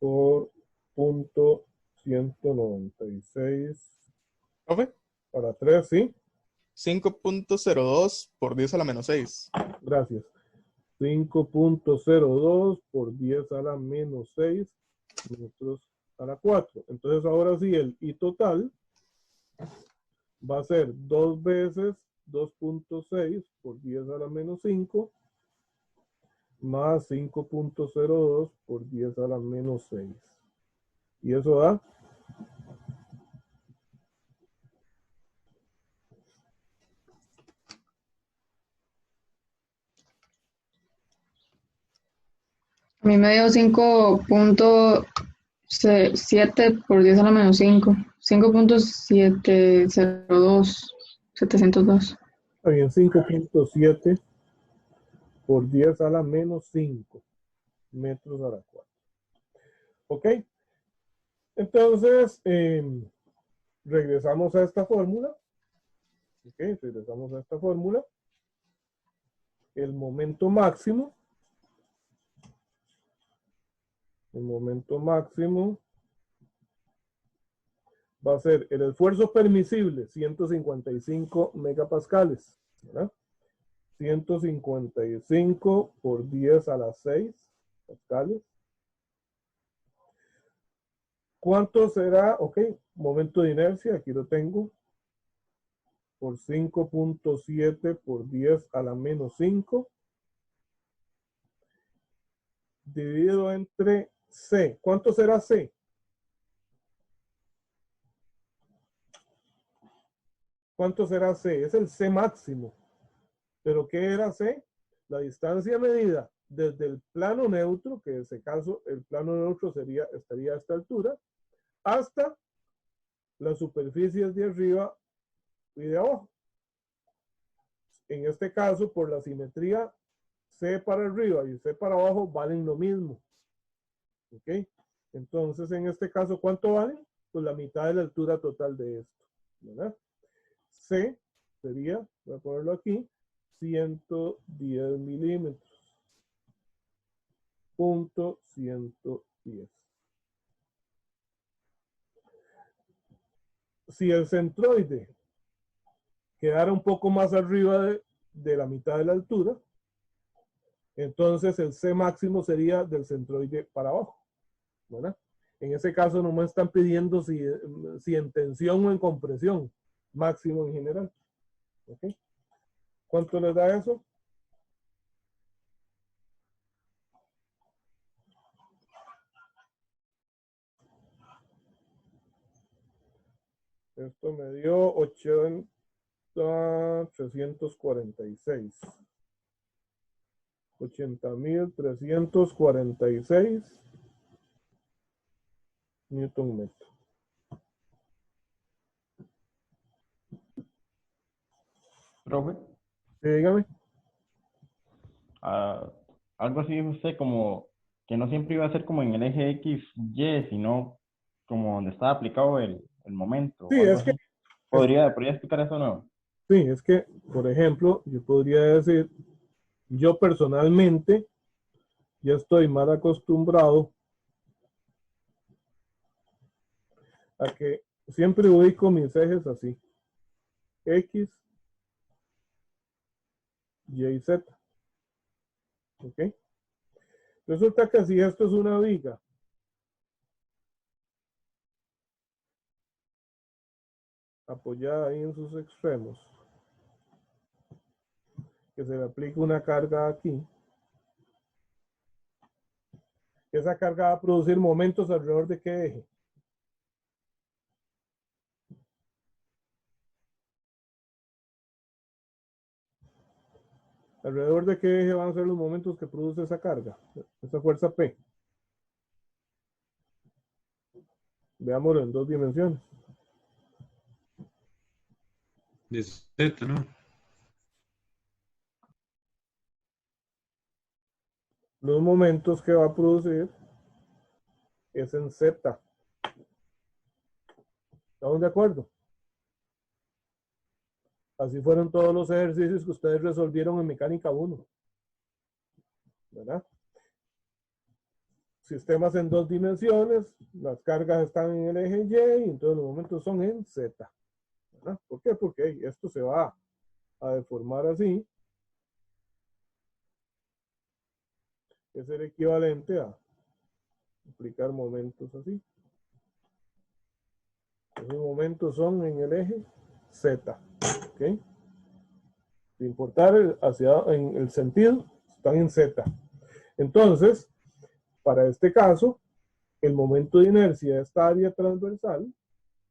por .196 ¿Profe? para 3, ¿sí? 5.02 por 10 a la menos 6. Gracias. 5.02 por 10 a la menos 6 metros a la 4. Entonces ahora sí el I total va a ser 2 veces 2.6 por 10 a la menos 5 más 5.02 por 10 a la menos 6. Y eso da A mí me dio 5.7 por 10 a la menos 5. 5.702. 702. está bien, 5.7 por 10 a la menos 5 metros a la 4. ¿Ok? Entonces, regresamos a esta fórmula. ¿Ok? Regresamos a esta fórmula. El momento máximo va a ser el esfuerzo permisible, 155 megapascales, ¿verdad? 155 por 10 a la 6 pascales. ¿Cuánto será? Ok, momento de inercia, aquí lo tengo, por 5.7 por 10 a la menos 5, dividido entre C. ¿Cuánto será C? ¿Cuánto será C? Es el C máximo. ¿Pero qué era C? La distancia medida desde el plano neutro, que en ese caso el plano neutro estaría a esta altura, hasta las superficies de arriba y de abajo. En este caso, por la simetría, C para arriba y C para abajo valen lo mismo. ¿Ok? Entonces, en este caso, ¿cuánto valen? Pues la mitad de la altura total de esto, ¿verdad? C sería, voy a ponerlo aquí, 110 milímetros. .110. Si el centroide quedara un poco más arriba de la mitad de la altura, entonces el C máximo sería del centroide para abajo, ¿verdad? En ese caso no me están pidiendo si en tensión o en compresión, máximo en general. ¿Ok? ¿Cuánto les da eso? Esto me dio 80.346. 80.346 Newton metro. Profe, Sí, dígame. algo así dijo usted como que no siempre iba a ser como en el eje XY, sino como donde estaba aplicado el momento Sí, o algo es que así. ¿Podría explicar eso o no? Sí, es que, por ejemplo, yo podría decir, yo personalmente ya estoy más acostumbrado a que siempre ubico mis ejes así, X, Y y Z. ¿Ok? Resulta que si esto es una viga, apoyada ahí en sus extremos, que se le aplica una carga aquí, esa carga va a producir momentos alrededor de qué eje. ¿Alrededor de qué eje van a ser los momentos que produce esa carga? Esa fuerza P. Veámoslo en dos dimensiones. De Z, ¿no? Los momentos que va a producir es en Z. ¿Estamos de acuerdo? Así fueron todos los ejercicios que ustedes resolvieron en mecánica 1. ¿Verdad? Sistemas en dos dimensiones, las cargas están en el eje Y y entonces los momentos son en Z. ¿Verdad? ¿Por qué? Porque esto se va a deformar así. Es el equivalente a aplicar momentos así. Esos momentos son en el eje Z. ¿Ok? Sin importar en el sentido, están en Z. Entonces, para este caso, el momento de inercia de esta área transversal,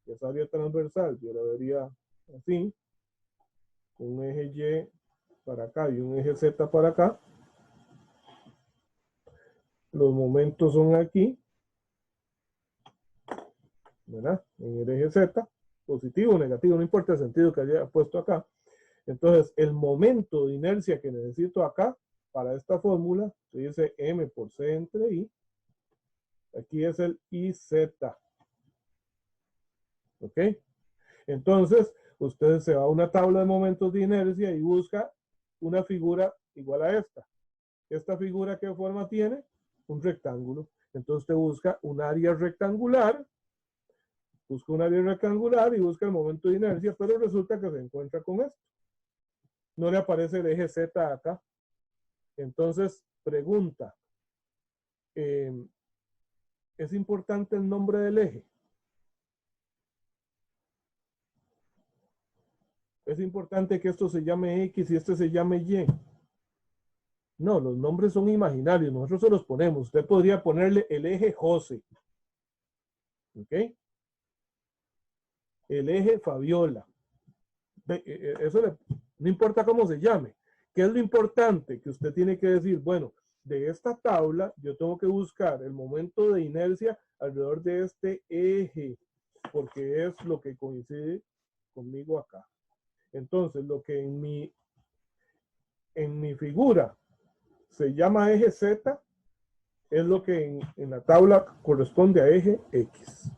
esa área transversal yo la vería así, con un eje Y para acá y un eje Z para acá. Los momentos son aquí, ¿verdad? En el eje Z, positivo o negativo, no importa el sentido que haya puesto acá. Entonces, el momento de inercia que necesito acá, para esta fórmula, se dice M por C entre I. Aquí es el IZ. ¿Ok? Entonces, usted se va a una tabla de momentos de inercia y busca una figura igual a esta. ¿Esta figura qué forma tiene? Un rectángulo. Entonces usted busca un área rectangular, y busca el momento de inercia, pero resulta que se encuentra con esto. No le aparece el eje Z acá. Entonces, pregunta, ¿es importante el nombre del eje? ¿Es importante que esto se llame X y este se llame Y? No, los nombres son imaginarios, nosotros se los ponemos. Usted podría ponerle el eje José. ¿Ok? El eje Fabiola. No importa cómo se llame. ¿Qué es lo importante? Que usted tiene que decir, bueno, de esta tabla yo tengo que buscar el momento de inercia alrededor de este eje, porque es lo que coincide conmigo acá. Entonces, lo que en mi figura se llama eje Z, es lo que en la tabla corresponde a eje X.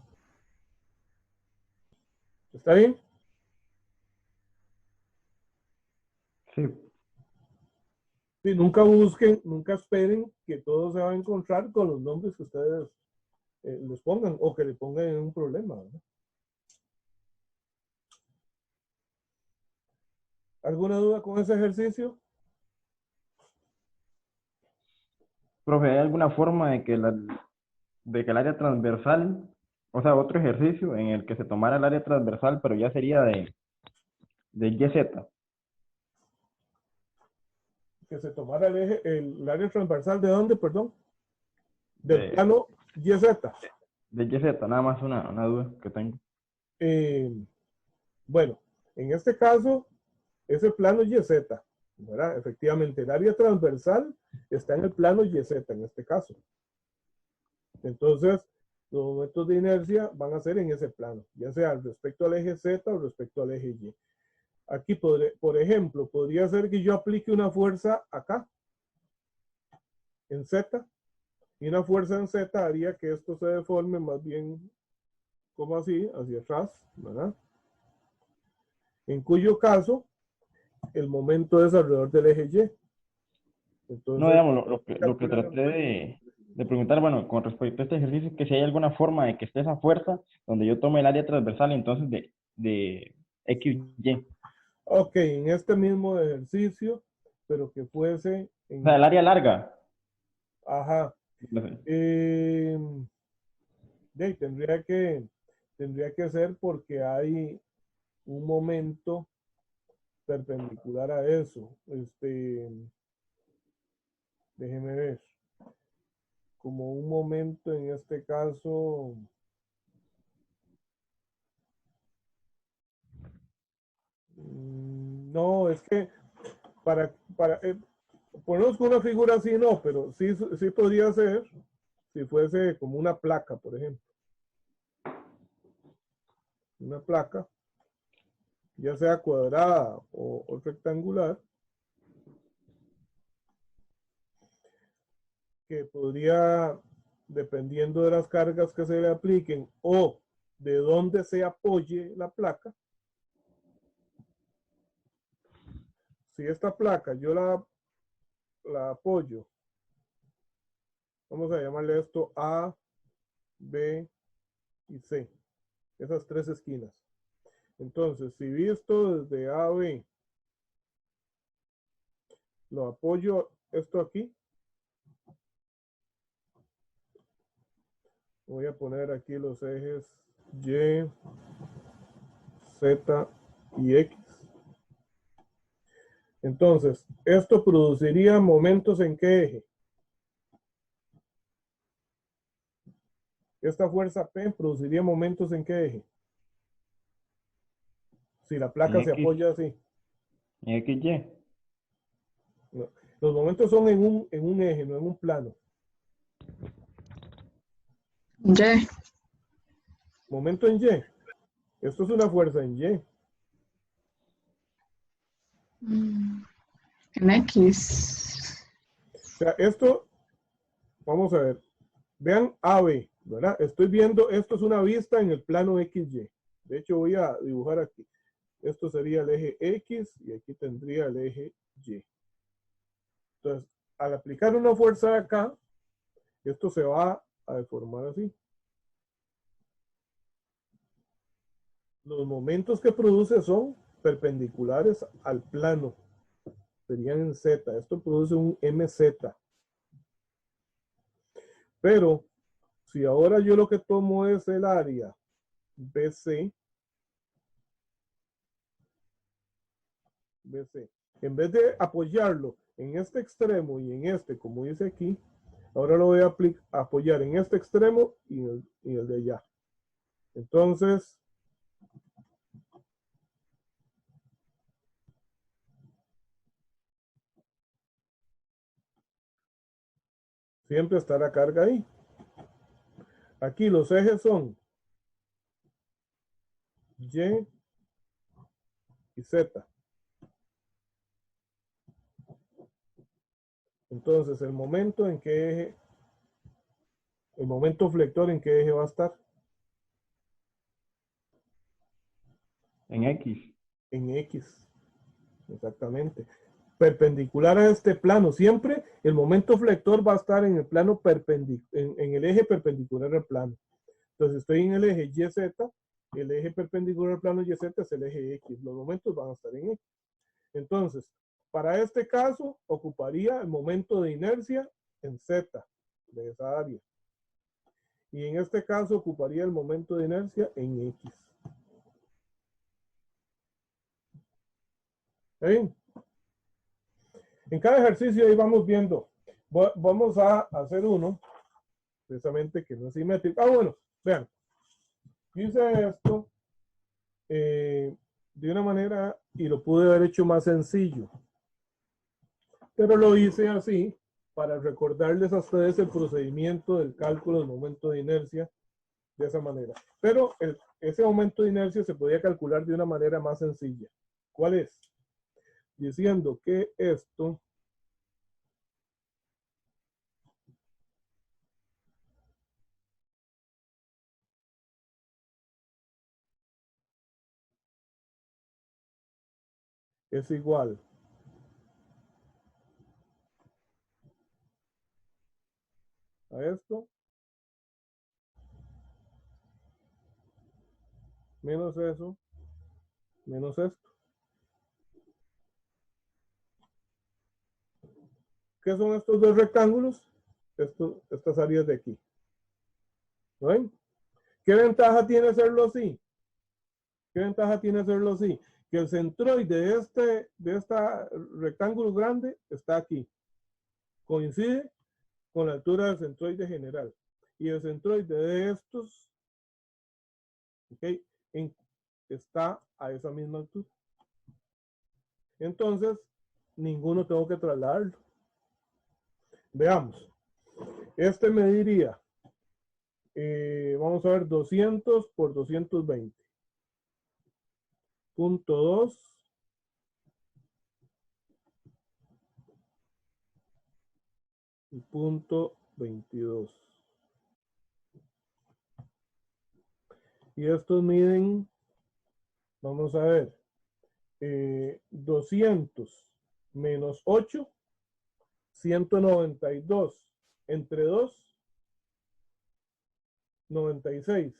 ¿Está bien? Sí. Sí, nunca busquen, nunca esperen que todo se va a encontrar con los nombres que ustedes les pongan o que le pongan en un problema, ¿verdad? ¿Alguna duda con ese ejercicio? Profe, ¿hay alguna forma de que el área transversal, o sea, otro ejercicio en el que se tomara el área transversal, pero ya sería de YZ? Que se tomara el área transversal de dónde, perdón, del De, plano YZ. de YZ, nada más una duda que tengo. Bueno, en este caso es el plano YZ, ¿verdad? Efectivamente, el área transversal está en el plano YZ en este caso. Entonces, los momentos de inercia van a ser en ese plano, ya sea respecto al eje Z o respecto al eje Y. Aquí, por ejemplo, podría ser que yo aplique una fuerza acá, en Z, y una fuerza en Z haría que esto se deforme más bien como así, hacia atrás, ¿verdad? en cuyo caso el momento es alrededor del eje Y. No, Entonces, digamos, lo que traté de preguntar, bueno, con respecto a este ejercicio, es que si hay alguna forma de que esté esa fuerza donde yo tome el área transversal, entonces de X, Y. ok, en este mismo ejercicio, pero que fuese O sea, en, el área larga. ajá, No sé. eh, de ahí tendría que ser porque hay un momento perpendicular a eso. Déjeme ver, como un momento en este caso, no, es que para ponernos con una figura así, no, pero sí, sí podría ser si fuese como una placa, por ejemplo. Una placa, ya sea cuadrada o rectangular, que podría, dependiendo de las cargas que se le apliquen o de dónde se apoye la placa, si esta placa yo la apoyo, vamos a llamarle esto A, B y C, esas tres esquinas. Entonces, si visto desde A a B, lo apoyo esto aquí, voy a poner aquí los ejes Y, Z y X. Entonces, esto produciría momentos en qué eje. Esta fuerza P produciría momentos en qué eje. Si la En placa se X, apoya así. en X, Y. No. Los momentos son en un eje, no en un plano. Y. Momento en Y. Esto es una fuerza en Y. En X. O sea, esto, vamos a ver. Vean AB, ¿verdad? Estoy viendo, esto es una vista en el plano XY. De hecho, voy a dibujar aquí. Esto sería el eje X y aquí tendría el eje Y. Entonces, al aplicar una fuerza acá, esto se va a deformar así. Los momentos que produce son perpendiculares al plano. Serían en Z. Esto produce un MZ. Pero si ahora yo lo que tomo es el área BC, en vez de apoyarlo en este extremo y en este, como dice aquí, ahora lo voy a apoyar en este extremo y el de allá. Entonces, siempre está la carga ahí. Aquí los ejes son Y y Z. Entonces, el momento en qué eje, el momento flector en qué eje va a estar. En X. En X. Exactamente. Perpendicular a este plano. Siempre el momento flector va a estar en el plano perpendicular, en el eje perpendicular al plano. Entonces estoy en el eje YZ, el eje perpendicular al plano YZ es el eje X. Los momentos van a estar en X. Entonces, para este caso, ocuparía el momento de inercia en Z de esa área. Y en este caso, ocuparía el momento de inercia en X. ¿Está bien? En cada ejercicio ahí vamos viendo. Vamos a hacer uno, precisamente que no es simétrico. Ah, bueno, vean. Hice esto de una manera y lo pude haber hecho más sencillo. Pero lo hice así para recordarles a ustedes el procedimiento del cálculo del momento de inercia de esa manera. Pero ese momento de inercia se podía calcular de una manera más sencilla. ¿Cuál es? Diciendo que esto es igual a esto menos eso menos esto. ¿Qué son estos dos rectángulos? Estas áreas de aquí. ¿No ven? ¿Qué ventaja tiene hacerlo así? ¿Qué ventaja tiene hacerlo así? Que el centroide de este rectángulo grande está aquí. Coincide con la altura del centroide general. Y el centroide de estos, ¿okay? Está a esa misma altura. Entonces, ninguno tengo que trasladarlo. Veamos. Este mediría, vamos a ver, 200 por 220. Punto 2. Y punto 22. Y estos miden, vamos a ver, 200 menos 8, 192 entre 2, 96.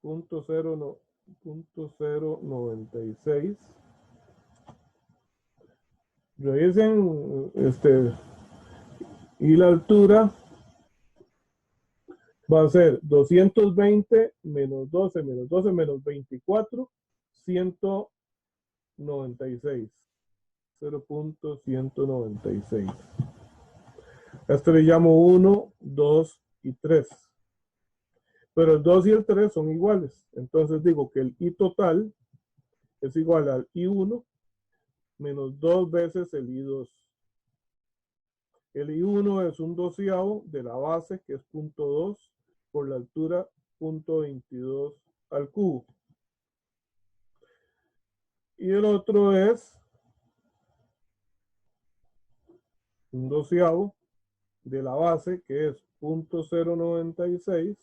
Punto 096. Revisen y la altura va a ser 220 menos 12 menos 24, 196. 0.196. A esto le llamo 1, 2 y 3. Pero el 2 y el 3 son iguales. Entonces digo que el I total es igual al I1 menos 2 veces el I2. El I1 es un doceavo de la base, que es 0.2 por la altura 0.22 al cubo. Y el otro es un doceavo de la base, que es 0.096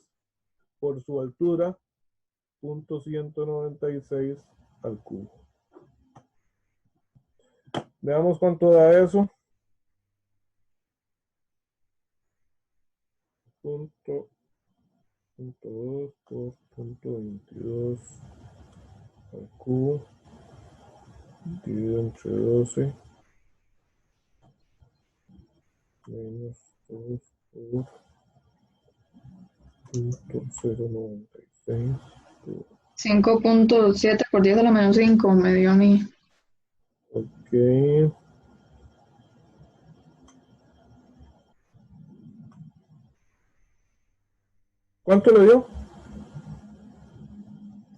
por su altura 0.196 al cubo. Veamos cuánto da eso. Punto 2 por 0.22 al cubo dividido entre 12 menos 2 por 0.096. 5.7 por 10 a la menos 5 me dio a mí. Ok. ¿Cuánto le dio?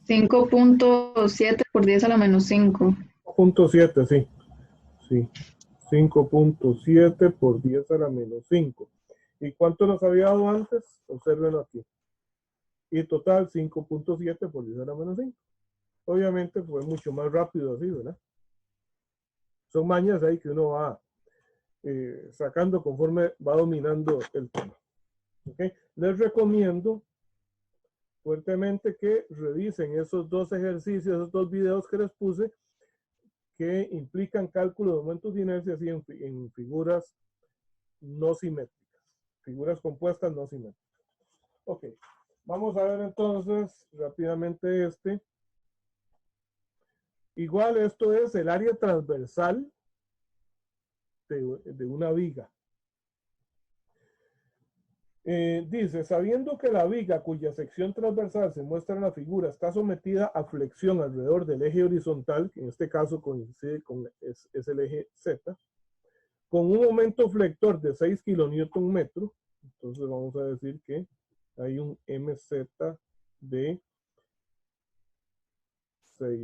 5.7 por 10 a la menos 5. 5.7, sí. Sí. 5.7 por 10 a la menos 5. ¿Y cuánto nos había dado antes? Obsérvenlo aquí. Y total 5.7 por 10 a la menos 5. Obviamente fue mucho más rápido así, ¿verdad? Son mañas ahí que uno va sacando conforme va dominando el tema. ¿Okay? Les recomiendo fuertemente que revisen esos dos ejercicios, esos dos videos que les puse, que implican cálculo de momentos de inercia así en figuras no simétricas, figuras compuestas no simétricas. Ok, vamos a ver entonces rápidamente este. Igual esto es el área transversal de una viga. Dice, sabiendo que la viga cuya sección transversal se muestra en la figura está sometida a flexión alrededor del eje horizontal, que en este caso coincide con es el eje Z, con un momento flector de 6 kilonewton metro, entonces vamos a decir que hay un MZ de 6